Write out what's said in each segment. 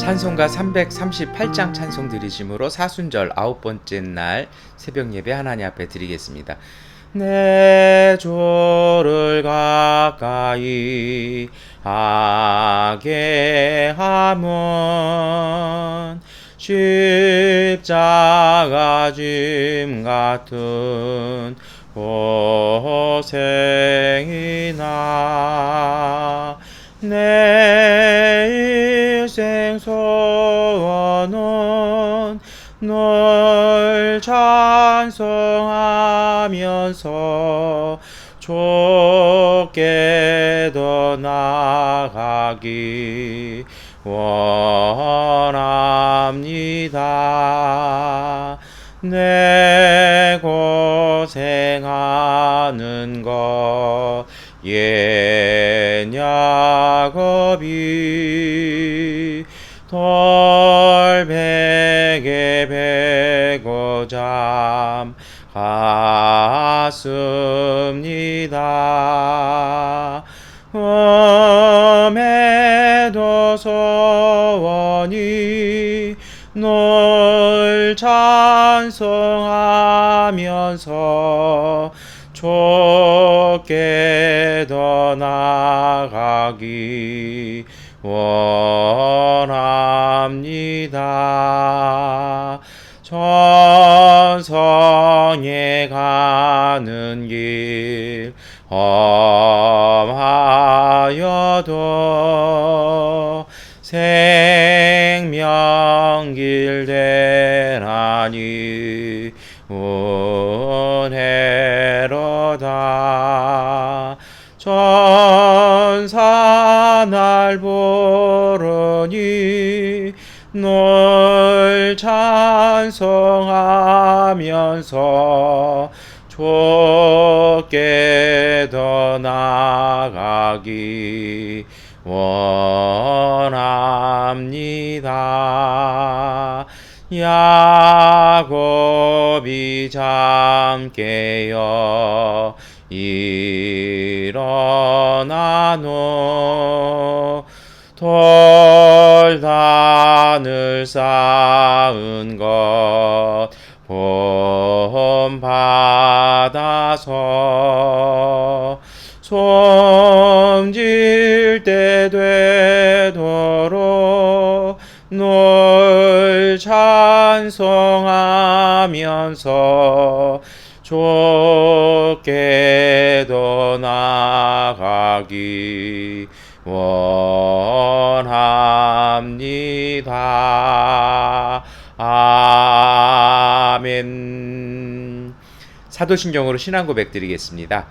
찬송가 338장 찬송 드리심으로 사순절 9번째 날 새벽 예배 하나님 앞에 드리겠습니다. 내 조를 가까이 하게 함은 십자가 짐 같은 고생이나 내 일생 소원은 널 찬송하면서 좁게 더 나아가기 원합니다. 내 고생하는 것 옛야곱이 돌베개 베고 잠갔습니다. 엄에도 소원이 널 찬송하면서 좁게 더 나아가기 원합니다. 천성에 가는 길 험하여도 생명길 되나니 은혜로다. 천사 날 보르니 널 찬송하면서 좁게 더 나아가기 원합니다. 야곱이 잠 깨어 일어나노 돌단을 쌓은 것 본받아서 숨질 때 되도록 널 찬송하면서 좁게 더 나아가기 원합니다. 아멘. 사도신경으로 신앙 고백 드리겠습니다.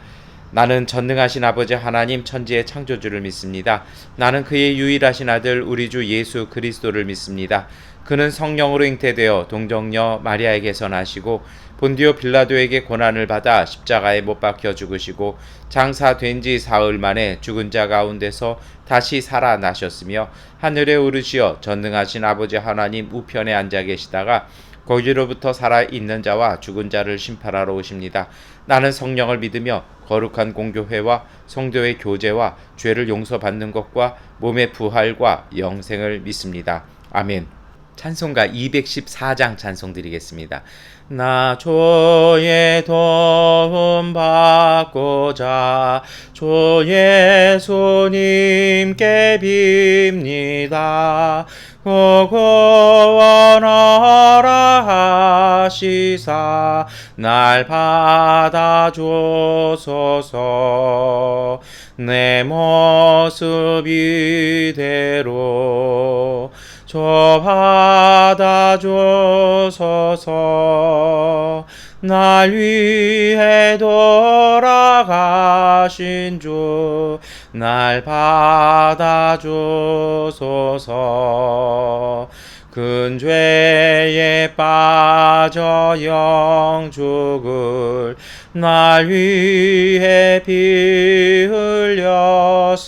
나는 전능하신 아버지 하나님 천지의 창조주를 믿습니다. 나는 그의 유일하신 아들 우리 주 예수 그리스도를 믿습니다. 그는 성령으로 잉태되어 동정녀 마리아에게서 나시고 본디오 빌라도에게 고난을 받아 십자가에 못 박혀 죽으시고 장사된 지 사흘 만에 죽은 자 가운데서 다시 살아나셨으며 하늘에 오르시어 전능하신 아버지 하나님 우편에 앉아 계시다가 거기로부터 살아있는 자와 죽은 자를 심판하러 오십니다. 나는 성령을 믿으며 거룩한 공교회와 성도의 교제와 죄를 용서받는 것과 몸의 부활과 영생을 믿습니다. 아멘. 찬송가 214장 찬송 드리겠습니다. 나 주의 도움 받고자 주 예수님께 빕니다. 구원하라 하시사 날 받아주소서. 내 모습 이대로 저 받아주소서. 날 위해 돌아가신 주 날 받아주소서. 큰 죄에 빠져 영 죽을 날 위해 피 흘렸으니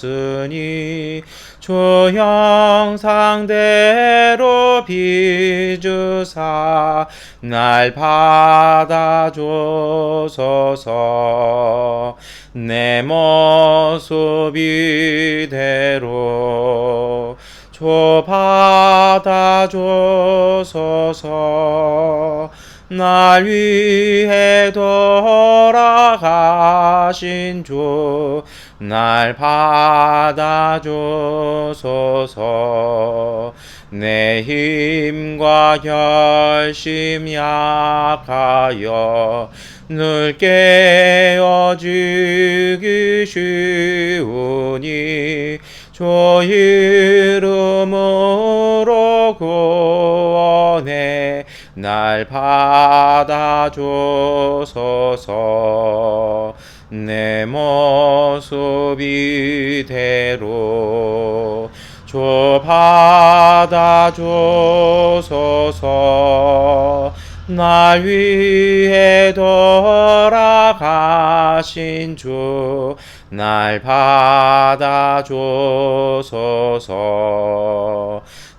주 형상대로 빚으사 날 받아주소서. 내 모습 이대로 조 받아주소서. 날 위해 돌아가신 주 날 받아주소서. 내 힘과 결심 약하여 늘 깨어지기 쉬우니 주 이름으로 구원해 날 받아주소서. 내 모습 이대로 주 받아주소서. 날 위해 돌아가신 주 날 받아주소서.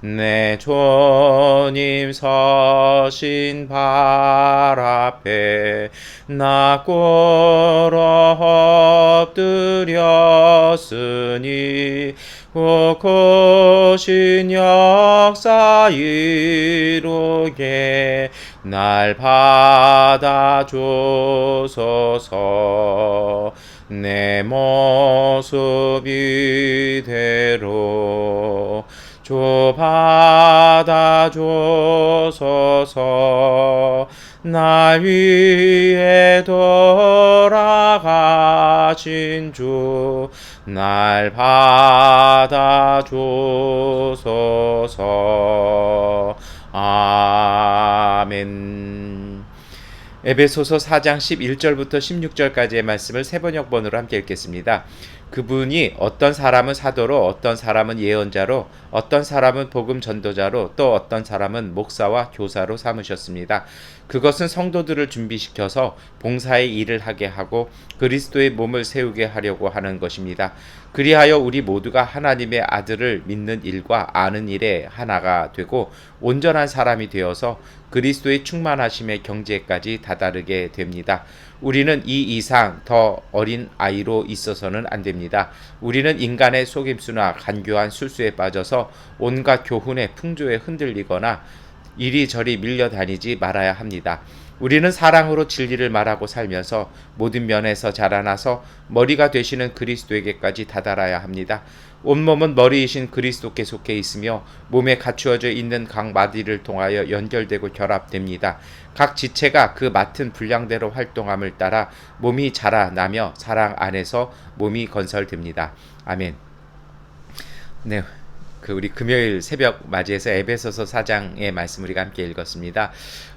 내 주님 서신 발 앞에 나 꿇어 엎드렸으니 굳으신 역사 이루게 날 받아주소서. 내 모습 이대로 주 받아주소서. 날 위해 돌아가신 주 날 받아주소서. 아멘. 에베소서 4장 11절부터 16절까지의 말씀을 세 번역본으로 함께 읽겠습니다. 그분이 어떤 사람은 사도로, 어떤 사람은 예언자로, 어떤 사람은 복음 전도자로, 또 어떤 사람은 목사와 교사로 삼으셨습니다. 그것은 성도들을 준비시켜서 봉사의 일을 하게 하고 그리스도의 몸을 세우게 하려고 하는 것입니다. 그리하여 우리 모두가 하나님의 아들을 믿는 일과 아는 일에 하나가 되고 온전한 사람이 되어서 그리스도의 충만하심의 경지에까지 다다르게 됩니다. 우리는 이 이상 더 어린 아이로 있어서는 안 됩니다. 우리는 인간의 속임수나 간교한 술수에 빠져서 온갖 교훈의 풍조에 흔들리거나 이리저리 밀려다니지 말아야 합니다. 우리는 사랑으로 진리를 말하고 살면서 모든 면에서 자라나서 머리가 되시는 그리스도에게까지 다다라야 합니다. 온몸은 머리이신 그리스도께 속해 있으며 몸에 갖추어져 있는 각 마디를 통하여 연결되고 결합됩니다. 각 지체가 그 맡은 분량대로 활동함을 따라 몸이 자라나며 사랑 안에서 몸이 건설됩니다. 아멘. 네. 우리 금요일 새벽 맞이해서 에베소서 4장의 말씀 우리가 함께 읽었습니다.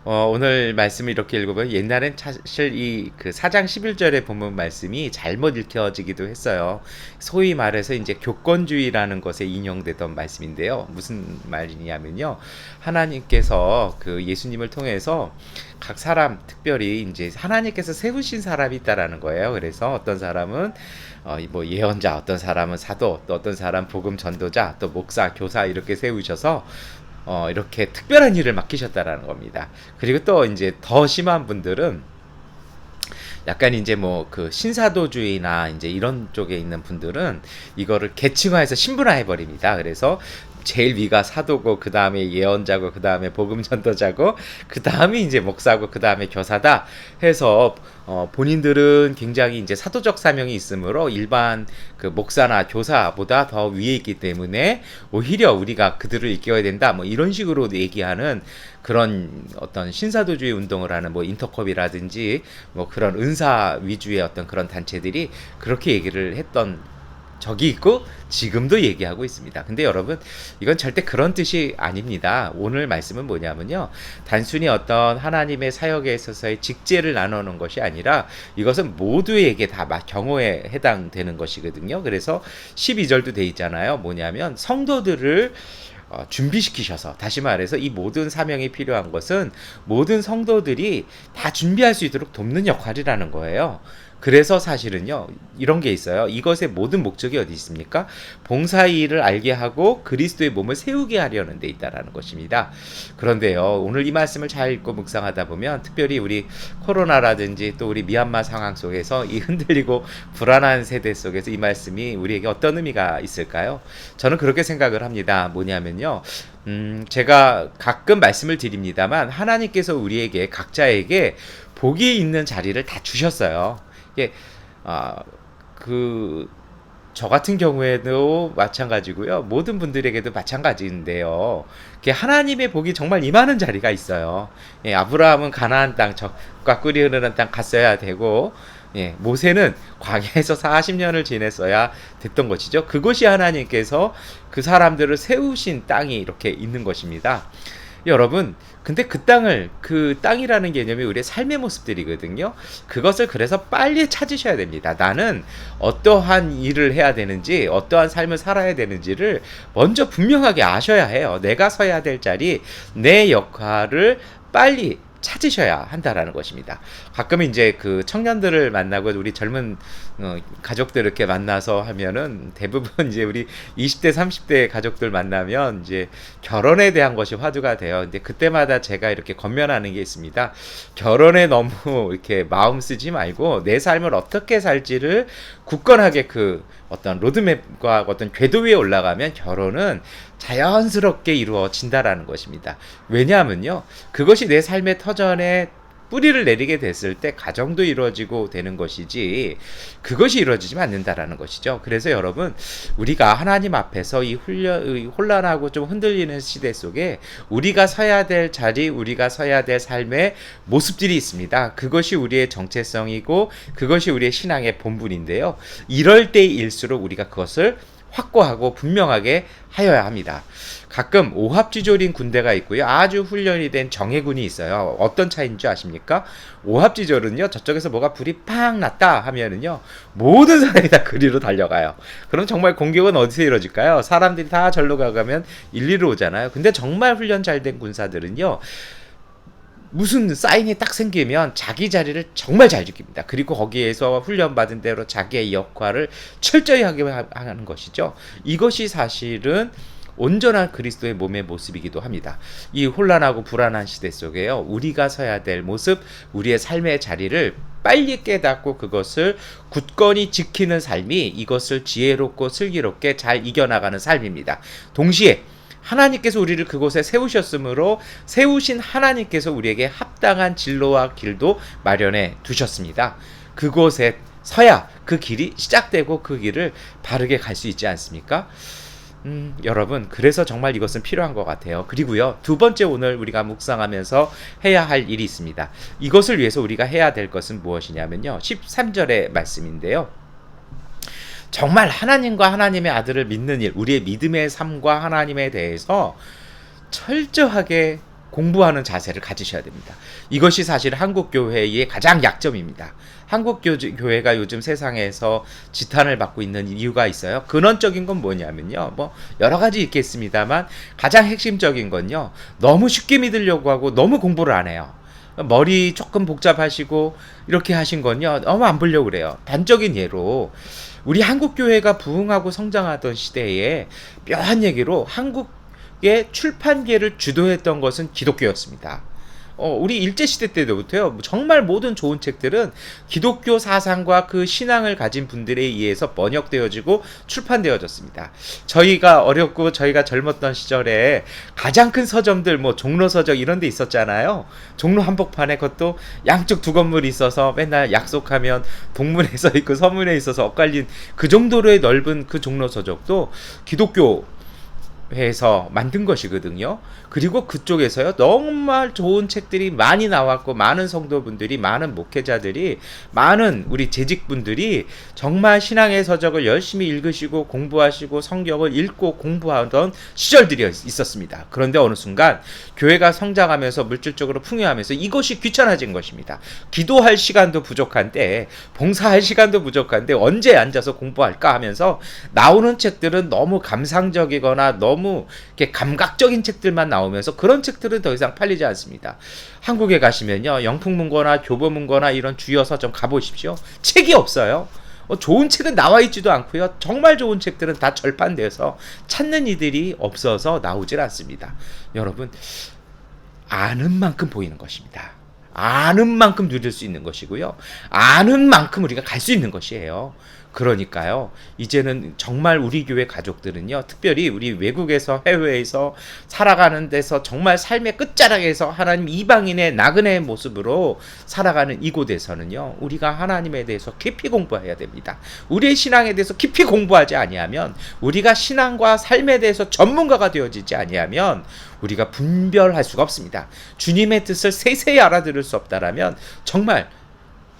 오늘 말씀을 이렇게 읽어보면 옛날엔 사실 이 4장 11절에 보면 말씀이 잘못 읽혀지기도 했어요. 소위 말해서 이제 교권주의라는 것에 인용되던 말씀인데요. 무슨 말이냐면요. 하나님께서 그 예수님을 통해서 각 사람 특별히 이제 하나님께서 세우신 사람이 있다라는 거예요. 그래서 어떤 사람은 뭐 예언자, 어떤 사람은 사도, 또 어떤 사람 복음 전도자, 또 목사, 교사 이렇게 세우셔서 이렇게 특별한 일을 맡기셨다라는 겁니다. 그리고 또 이제 더 심한 분들은 약간 이제 뭐 그 신사도주의나 이제 이런 쪽에 있는 분들은 이거를 계층화해서 신분화해 버립니다. 그래서 제일 위가 사도고 그 다음에 예언자고 그 다음에 복음 전도자고 그 다음에 이제 목사고 그 다음에 교사다 해서 본인들은 굉장히 이제 사도적 사명이 있으므로 일반 그 목사나 교사보다 더 위에 있기 때문에 오히려 우리가 그들을 이끌어야 된다 뭐 이런 식으로 얘기하는 그런 어떤 신사도주의 운동을 하는 뭐 인터컵이라든지 뭐 그런 은사 위주의 어떤 그런 단체들이 그렇게 얘기를 했던 적이 있고 지금도 얘기하고 있습니다. 근데 여러분 이건 절대 그런 뜻이 아닙니다. 오늘 말씀은 뭐냐면요. 단순히 어떤 하나님의 사역에 있어서의 직제를 나누는 것이 아니라 이것은 모두에게 다 경호에 해당되는 것이거든요. 그래서 12절도 돼 있잖아요. 뭐냐면 성도들을 준비시키셔서 다시 말해서 이 모든 사명이 필요한 것은 모든 성도들이 다 준비할 수 있도록 돕는 역할이라는 거예요. 그래서 사실은요, 이런 게 있어요. 이것의 모든 목적이 어디 있습니까? 봉사의 일을 알게 하고 그리스도의 몸을 세우게 하려는 데 있다라는 것입니다. 그런데요, 오늘 이 말씀을 잘 읽고 묵상하다 보면 특별히 우리 코로나라든지 또 우리 미얀마 상황 속에서 이 흔들리고 불안한 세대 속에서 이 말씀이 우리에게 어떤 의미가 있을까요? 저는 그렇게 생각을 합니다. 뭐냐면요, 제가 가끔 말씀을 드립니다만 하나님께서 우리에게 각자에게 복이 있는 자리를 다 주셨어요. 이게 저 같은 경우에도 마찬가지고요. 모든 분들에게도 마찬가지인데요. 이게 하나님의 복이 정말 임하는 자리가 있어요. 예, 아브라함은 가나안 땅, 젖과 꿀이 흐르는 땅 갔어야 되고, 예, 모세는 광야에서 40년을 지냈어야 됐던 것이죠. 그것이 하나님께서 그 사람들을 세우신 땅이 이렇게 있는 것입니다. 여러분, 근데 그 땅이라는 개념이 우리의 삶의 모습들이거든요. 그것을 그래서 빨리 찾으셔야 됩니다. 나는 어떠한 일을 해야 되는지, 어떠한 삶을 살아야 되는지를 먼저 분명하게 아셔야 해요. 내가 서야 될 자리, 내 역할을 빨리 찾으셔야 한다라는 것입니다. 가끔 이제 그 청년들을 만나고 우리 젊은 가족들 이렇게 만나서 하면은 대부분 이제 우리 20대 30대 가족들 만나면 이제 결혼에 대한 것이 화두가 돼요. 근데 그때마다 제가 이렇게 권면하는 게 있습니다. 결혼에 너무 이렇게 마음 쓰지 말고 내 삶을 어떻게 살지를 굳건하게 그 어떤 로드맵과 어떤 궤도 위에 올라가면 결혼은 자연스럽게 이루어진다라는 것입니다. 왜냐하면요, 그것이 내 삶의 터전에 뿌리를 내리게 됐을 때 가정도 이루어지고 되는 것이지 그것이 이루어지지 않는다라는 것이죠. 그래서 여러분, 우리가 하나님 앞에서 이 혼란하고 좀 흔들리는 시대 속에 우리가 서야 될 자리, 우리가 서야 될 삶의 모습들이 있습니다. 그것이 우리의 정체성이고 그것이 우리의 신앙의 본분인데요. 이럴 때일수록 우리가 그것을 확고하고 분명하게 하여야 합니다. 가끔 오합지졸인 군대가 있고요. 아주 훈련이 된 정예군이 있어요. 어떤 차이인 줄 아십니까? 오합지졸은요, 저쪽에서 뭐가 불이 팍 났다 하면은요, 모든 사람이 다 그리로 달려가요. 그럼 정말 공격은 어디서 이루어질까요? 사람들이 다 절로 가가면 일리로 오잖아요. 근데 정말 훈련 잘 된 군사들은요, 무슨 사인이 딱 생기면 자기 자리를 정말 잘 지킵니다. 그리고 거기에서 훈련받은 대로 자기의 역할을 철저히 하게 하는 것이죠. 이것이 사실은 온전한 그리스도의 몸의 모습이기도 합니다. 이 혼란하고 불안한 시대 속에요, 우리가 서야 될 모습, 우리의 삶의 자리를 빨리 깨닫고 그것을 굳건히 지키는 삶이 이것을 지혜롭고 슬기롭게 잘 이겨나가는 삶입니다. 동시에 하나님께서 우리를 그곳에 세우셨으므로 세우신 하나님께서 우리에게 합당한 진로와 길도 마련해 두셨습니다. 그곳에 서야 그 길이 시작되고 그 길을 바르게 갈 수 있지 않습니까? 여러분, 그래서 정말 이것은 필요한 것 같아요. 그리고요, 두 번째 오늘 우리가 묵상하면서 해야 할 일이 있습니다. 이것을 위해서 우리가 해야 될 것은 무엇이냐면요, 13절의 말씀인데요. 정말 하나님과 하나님의 아들을 믿는 일, 우리의 믿음의 삶과 하나님에 대해서 철저하게 공부하는 자세를 가지셔야 됩니다. 이것이 사실 한국교회의 가장 약점입니다. 한국교회가 요즘 세상에서 지탄을 받고 있는 이유가 있어요. 근원적인 건 뭐냐면요, 뭐 여러 가지 있겠습니다만 가장 핵심적인 건요, 너무 쉽게 믿으려고 하고 너무 공부를 안 해요. 머리 조금 복잡하시고 이렇게 하신 건요, 너무 안 보려고 그래요. 단적인 예로 우리 한국교회가 부흥하고 성장하던 시대에 묘한 얘기로 한국의 출판계를 주도했던 것은 기독교였습니다. 우리 일제시대 때부터요, 정말 모든 좋은 책들은 기독교 사상과 그 신앙을 가진 분들에 의해서 번역되어지고 출판되어졌습니다. 저희가 어렸고 저희가 젊었던 시절에 가장 큰 서점들, 뭐 종로서적 이런 데 있었잖아요. 종로 한복판에 그것도 양쪽 두 건물이 있어서 맨날 약속하면 동문에 서 있고 서문에 있어서 엇갈린 그 정도로의 넓은 그 종로서적도 기독교 회에서 만든 것이거든요. 그리고 그쪽에서요, 정말 좋은 책들이 많이 나왔고 많은 성도분들이, 많은 목회자들이, 많은 우리 재직분들이 정말 신앙의 서적을 열심히 읽으시고 공부하시고 성경을 읽고 공부하던 시절들이 있었습니다. 그런데 어느 순간 교회가 성장하면서 물질적으로 풍요하면서 이것이 귀찮아진 것입니다. 기도할 시간도 부족한데, 봉사할 시간도 부족한데 언제 앉아서 공부할까 하면서 나오는 책들은 너무 감상적이거나 너무 너무 이렇게 감각적인 책들만 나오면서 그런 책들은 더 이상 팔리지 않습니다. 한국에 가시면요, 영풍문고나 교보문고나 이런 주요 서점 가보십시오. 책이 없어요. 좋은 책은 나와 있지도 않고요. 정말 좋은 책들은 다 절판돼서 찾는 이들이 없어서 나오질 않습니다. 여러분, 아는 만큼 보이는 것입니다. 아는 만큼 누릴 수 있는 것이고요. 아는 만큼 우리가 갈 수 있는 것이에요. 그러니까요, 이제는 정말 우리 교회 가족들은요, 특별히 우리 외국에서 해외에서 살아가는 데서 정말 삶의 끝자락에서 하나님 이방인의 나그네의 모습으로 살아가는 이곳에서는요, 우리가 하나님에 대해서 깊이 공부해야 됩니다. 우리의 신앙에 대해서 깊이 공부하지 아니하면, 우리가 신앙과 삶에 대해서 전문가가 되어지지 아니하면 우리가 분별할 수가 없습니다. 주님의 뜻을 세세히 알아들을 수 없다라면 정말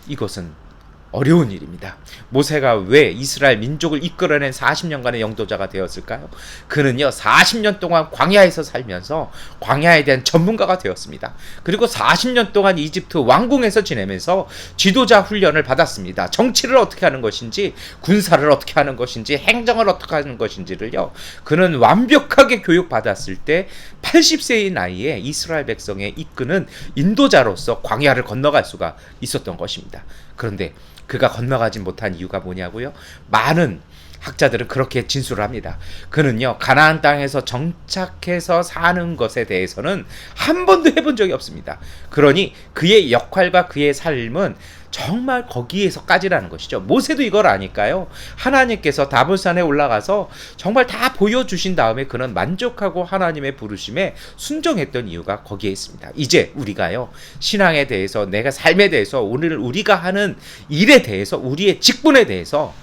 이것은 어려운 일입니다. 모세가 왜 이스라엘 민족을 이끌어낸 40년간의 영도자가 되었을까요? 그는요, 40년 동안 광야에서 살면서 광야에 대한 전문가가 되었습니다. 그리고 40년 동안 이집트 왕궁에서 지내면서 지도자 훈련을 받았습니다. 정치를 어떻게 하는 것인지, 군사를 어떻게 하는 것인지, 행정을 어떻게 하는 것인지를요, 그는 완벽하게 교육받았을 때 80세의 나이에 이스라엘 백성에 이끄는 인도자로서 광야를 건너갈 수가 있었던 것입니다. 그런데 그가 건너가지 못한 이유가 뭐냐고요? 많은 학자들은 그렇게 진술을 합니다. 그는요, 가나안 땅에서 정착해서 사는 것에 대해서는 한 번도 해본 적이 없습니다. 그러니 그의 역할과 그의 삶은 정말 거기에서까지라는 것이죠. 모세도 이걸 아니까요, 하나님께서 다볼산에 올라가서 정말 다 보여주신 다음에 그는 만족하고 하나님의 부르심에 순종했던 이유가 거기에 있습니다. 이제 우리가요, 신앙에 대해서, 내가 삶에 대해서, 오늘 우리가 하는 일에 대해서, 우리의 직분에 대해서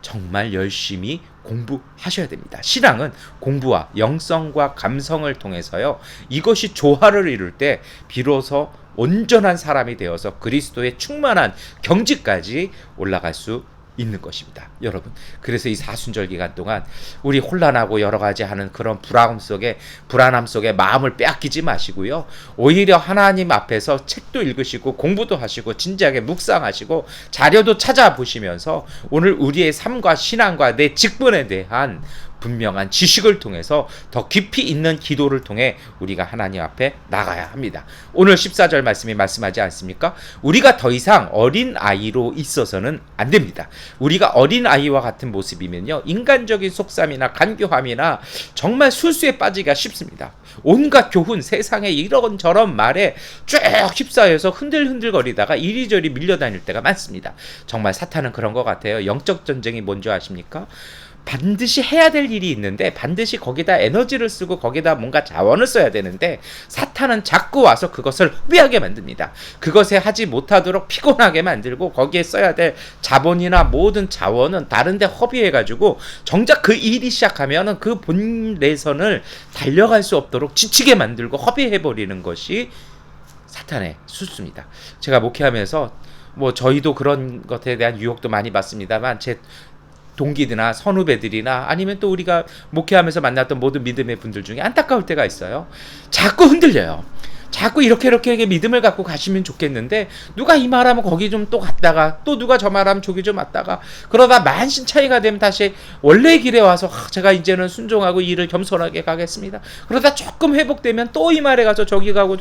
정말 열심히 공부하셔야 됩니다. 신앙은 공부와 영성과 감성을 통해서요, 이것이 조화를 이룰 때 비로소 온전한 사람이 되어서 그리스도의 충만한 경지까지 올라갈 수 있는 것입니다. 여러분, 그래서 이 사순절 기간 동안 우리 혼란하고 여러 가지 하는 그런 불안함 속에 마음을 빼앗기지 마시고요, 오히려 하나님 앞에서 책도 읽으시고 공부도 하시고 진지하게 묵상하시고 자료도 찾아보시면서 오늘 우리의 삶과 신앙과 내 직분에 대한 분명한 지식을 통해서 더 깊이 있는 기도를 통해 우리가 하나님 앞에 나가야 합니다. 오늘 14절 말씀이 말씀하지 않습니까? 우리가 더 이상 어린아이로 있어서는 안 됩니다. 우리가 어린아이와 같은 모습이면요, 인간적인 속삼이나 간교함이나 정말 술수에 빠지기가 쉽습니다. 온갖 교훈, 세상에 이런저런 말에 쭉 휩싸여서 흔들흔들거리다가 이리저리 밀려다닐 때가 많습니다. 정말 사탄은 그런 것 같아요. 영적 전쟁이 뭔지 아십니까? 반드시 해야 될 일이 있는데 반드시 거기다 에너지를 쓰고 거기다 뭔가 자원을 써야 되는데 사탄은 자꾸 와서 그것을 후회하게 만듭니다. 그것에 하지 못하도록 피곤하게 만들고 거기에 써야 될 자본이나 모든 자원은 다른 데 허비해가지고 정작 그 일이 시작하면 그 본래선을 달려갈 수 없도록 지치게 만들고 허비해버리는 것이 사탄의 수수입니다. 제가 목회하면서 저희도 그런 것에 대한 유혹도 많이 받습니다만 제 동기들이나 선후배들이나 아니면 또 우리가 목회하면서 만났던 모든 믿음의 분들 중에 안타까울 때가 있어요. 자꾸 흔들려요. 자꾸 이렇게 믿음을 갖고 가시면 좋겠는데 누가 이 말하면 거기 좀 또 갔다가 또 누가 저 말하면 저기 좀 왔다가 그러다 만신 차이가 되면 다시 원래의 길에 와서 제가 이제는 순종하고 일을 겸손하게 가겠습니다. 그러다 조금 회복되면 또 이 말에 가서 저기 가고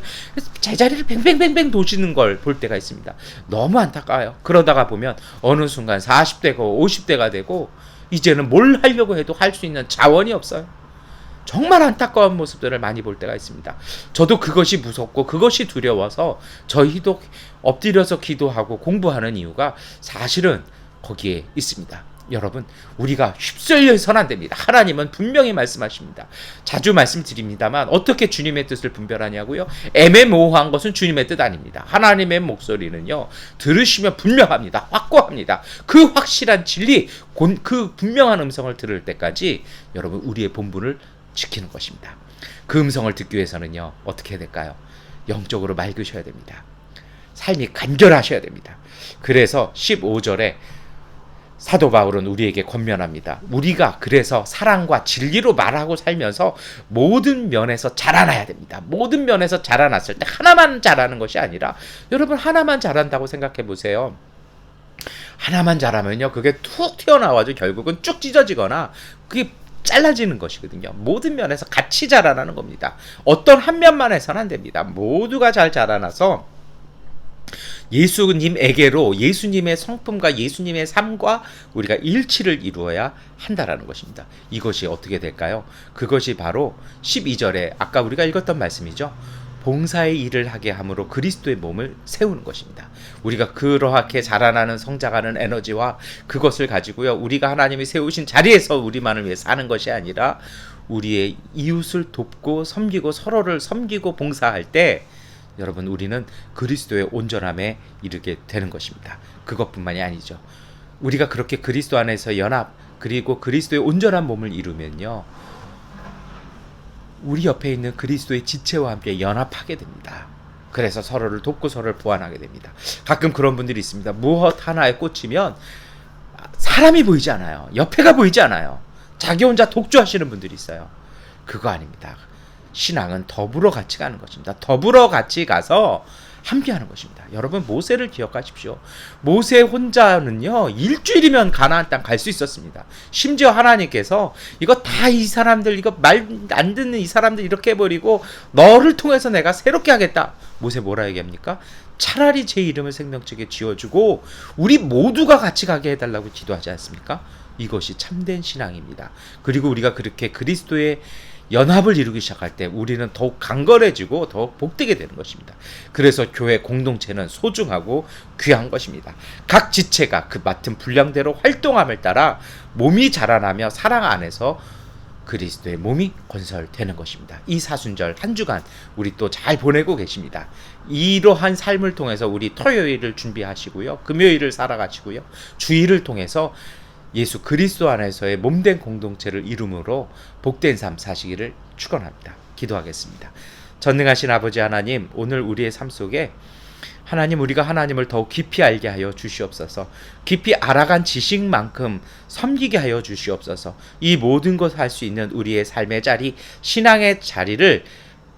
제자리를 뱅뱅뱅뱅 도시는 걸 볼 때가 있습니다. 너무 안타까워요. 그러다가 보면 어느 순간 40대고 50대가 되고 이제는 뭘 하려고 해도 할 수 있는 자원이 없어요. 정말 안타까운 모습들을 많이 볼 때가 있습니다. 저도 그것이 무섭고 그것이 두려워서 저희도 엎드려서 기도하고 공부하는 이유가 사실은 거기에 있습니다. 여러분, 우리가 휩쓸려서는 안 됩니다. 하나님은 분명히 말씀하십니다. 자주 말씀드립니다만 어떻게 주님의 뜻을 분별하냐고요? 애매모호한 것은 주님의 뜻 아닙니다. 하나님의 목소리는요, 들으시면 분명합니다. 확고합니다. 그 확실한 진리, 그 분명한 음성을 들을 때까지 여러분 우리의 본분을 지키는 것입니다. 그 음성을 듣기 위해서는요, 어떻게 해야 될까요? 영적으로 맑으셔야 됩니다. 삶이 간결하셔야 됩니다. 그래서 15절에 사도 바울은 우리에게 권면합니다. 우리가 그래서 사랑과 진리로 말하고 살면서 모든 면에서 자라나야 됩니다. 모든 면에서 자라났을 때 하나만 자라는 것이 아니라, 여러분 하나만 자란다고 생각해 보세요. 하나만 자라면요, 그게 툭 튀어나와서 결국은 쭉 찢어지거나 그게 잘라지는 것이거든요. 모든 면에서 같이 자라나는 겁니다. 어떤 한 면만 해서는 안 됩니다. 모두가 잘 자라나서 예수님에게로 예수님의 성품과 예수님의 삶과 우리가 일치를 이루어야 한다라는 것입니다. 이것이 어떻게 될까요? 그것이 바로 12절에 아까 우리가 읽었던 말씀이죠. 봉사의 일을 하게 함으로 그리스도의 몸을 세우는 것입니다. 우리가 그러하게 자라나는 성장하는 에너지와 그것을 가지고요, 우리가 하나님이 세우신 자리에서 우리만을 위해 사는 것이 아니라 우리의 이웃을 돕고 섬기고 서로를 섬기고 봉사할 때 여러분, 우리는 그리스도의 온전함에 이르게 되는 것입니다. 그것뿐만이 아니죠. 우리가 그렇게 그리스도 안에서 연합, 그리고 그리스도의 온전한 몸을 이루면요, 우리 옆에 있는 그리스도의 지체와 함께 연합하게 됩니다. 그래서 서로를 돕고 서로를 보완하게 됩니다. 가끔 그런 분들이 있습니다. 무엇 하나에 꽂히면 사람이 보이지 않아요. 옆에가 보이지 않아요. 자기 혼자 독주하시는 분들이 있어요. 그거 아닙니다. 신앙은 더불어 같이 가는 것입니다. 더불어 같이 가서 함께하는 것입니다. 여러분, 모세를 기억하십시오. 모세 혼자는요, 일주일이면 가나안 땅 갈 수 있었습니다. 심지어 하나님께서 이거 다 이 사람들, 이거 말 안 듣는 이 사람들 이렇게 해버리고 너를 통해서 내가 새롭게 하겠다. 모세 뭐라 얘기합니까? 차라리 제 이름을 생명책에 지어주고 우리 모두가 같이 가게 해달라고 기도하지 않습니까? 이것이 참된 신앙입니다. 그리고 우리가 그렇게 그리스도의 연합을 이루기 시작할 때 우리는 더욱 강건해지고 더욱 복되게 되는 것입니다. 그래서 교회 공동체는 소중하고 귀한 것입니다. 각 지체가 그 맡은 분량대로 활동함을 따라 몸이 자라나며 사랑 안에서 그리스도의 몸이 건설되는 것입니다. 이 사순절 한 주간 우리 또 잘 보내고 계십니다. 이러한 삶을 통해서 우리 토요일을 준비하시고요, 금요일을 살아가시고요, 주일을 통해서 예수 그리스도 안에서의 몸된 공동체를 이룸으로 복된 삶 사시기를 축원합니다. 기도하겠습니다. 전능하신 아버지 하나님, 오늘 우리의 삶 속에 하나님, 우리가 하나님을 더욱 깊이 알게 하여 주시옵소서. 깊이 알아간 지식만큼 섬기게 하여 주시옵소서. 이 모든 것을 할 수 있는 우리의 삶의 자리, 신앙의 자리를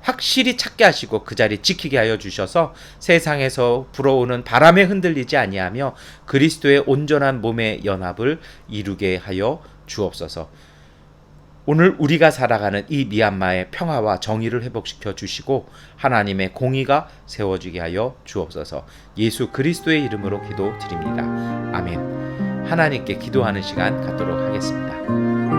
확실히 찾게 하시고 그 자리 지키게 하여 주셔서 세상에서 불어오는 바람에 흔들리지 아니하며 그리스도의 온전한 몸의 연합을 이루게 하여 주옵소서. 오늘 우리가 살아가는 이 미얀마의 평화와 정의를 회복시켜 주시고 하나님의 공의가 세워지게 하여 주옵소서. 예수 그리스도의 이름으로 기도드립니다. 아멘. 하나님께 기도하는 시간 갖도록 하겠습니다.